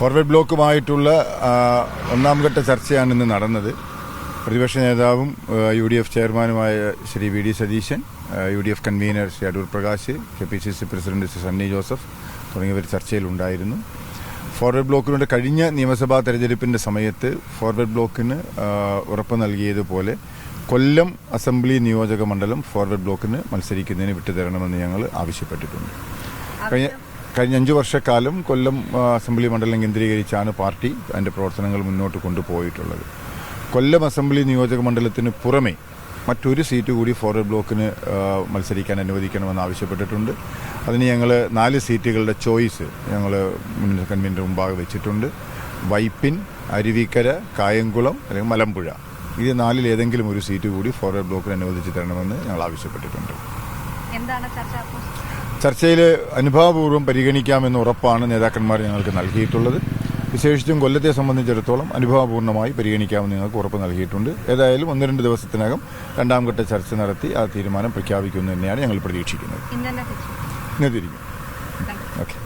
Forward ബ്ലോക്കുമായിട്ടുള്ള ഒന്നാം ഘട്ട ചർച്ചയാണ് ഇന്ന് നടന്നത്. പ്രതിപക്ഷ നേതാവും UDF ചെയർമാനുമായ Shri VD Satheesan, UDF convener Shri Adoor Prakash, KPCC president Shri Sunny Joseph തുടങ്ങിയവർ ചർച്ചയിലുണ്ടായിരുന്നു. ഫോർവേഡ് ബ്ലോക്കിനുടെ കഴിഞ്ഞ നിയമസഭാ തെരഞ്ഞെടുപ്പിൻ്റെ സമയത്ത് ഫോർവേഡ് ബ്ലോക്കിന് ഉറപ്പ് നൽകിയതുപോലെ കൊല്ലം അസംബ്ലി നിയോജക മണ്ഡലം ഫോർവേഡ് ബ്ലോക്കിന് മത്സരിക്കുന്നതിന് വിട്ടുതരണമെന്ന് ഞങ്ങൾ ആവശ്യപ്പെട്ടിട്ടുണ്ട്. കഴിഞ്ഞ 5 വർഷക്കാലം കൊല്ലം അസംബ്ലി മണ്ഡലം കേന്ദ്രീകരിച്ചാണ് പാർട്ടി അതിൻ്റെ പ്രവർത്തനങ്ങൾ മുന്നോട്ട് കൊണ്ടുപോയിട്ടുള്ളത്. കൊല്ലം അസംബ്ലി നിയോജക മണ്ഡലത്തിന് പുറമെ മറ്റൊരു സീറ്റ് കൂടി ഫോർവേഡ് ബ്ലോക്കിന് മത്സരിക്കാൻ അനുവദിക്കണമെന്ന് ആവശ്യപ്പെട്ടിട്ടുണ്ട്. അതിന് ഞങ്ങൾ 4 സീറ്റുകളുടെ ചോയ്സ് ഞങ്ങൾ കൺവീനർ മുമ്പാകെ വെച്ചിട്ടുണ്ട്. വൈപ്പിൻ, അരുവിക്കര, കായംകുളം അല്ലെങ്കിൽ മലമ്പുഴ, ഇത് 4-ൽ ഏതെങ്കിലും ഒരു സീറ്റ് കൂടി ഫോർവേഡ് ബ്ലോക്കിന് അനുവദിച്ച് തരണമെന്ന് ഞങ്ങൾ ആവശ്യപ്പെട്ടിട്ടുണ്ട്. ചർച്ചയിൽ അനുഭാവപൂർവ്വം പരിഗണിക്കാമെന്ന ഉറപ്പാണ് നേതാക്കന്മാർ ഞങ്ങൾക്ക് നൽകിയിട്ടുള്ളത്. വിശേഷിച്ചും കൊല്ലത്തെ സംബന്ധിച്ചിടത്തോളം അനുഭാവപൂർണ്ണമായി പരിഗണിക്കാമെന്ന് ഞങ്ങൾക്ക് ഉറപ്പ് നൽകിയിട്ടുണ്ട്. ഏതായാലും 1-2 ദിവസത്തിനകം 2ാം ഘട്ട ചർച്ച നടത്തി ആ തീരുമാനം പ്രഖ്യാപിക്കുമെന്ന് തന്നെയാണ് ഞങ്ങൾ പ്രതീക്ഷിക്കുന്നത്. ഇന്ന് തിരിക്കും. ഓക്കെ.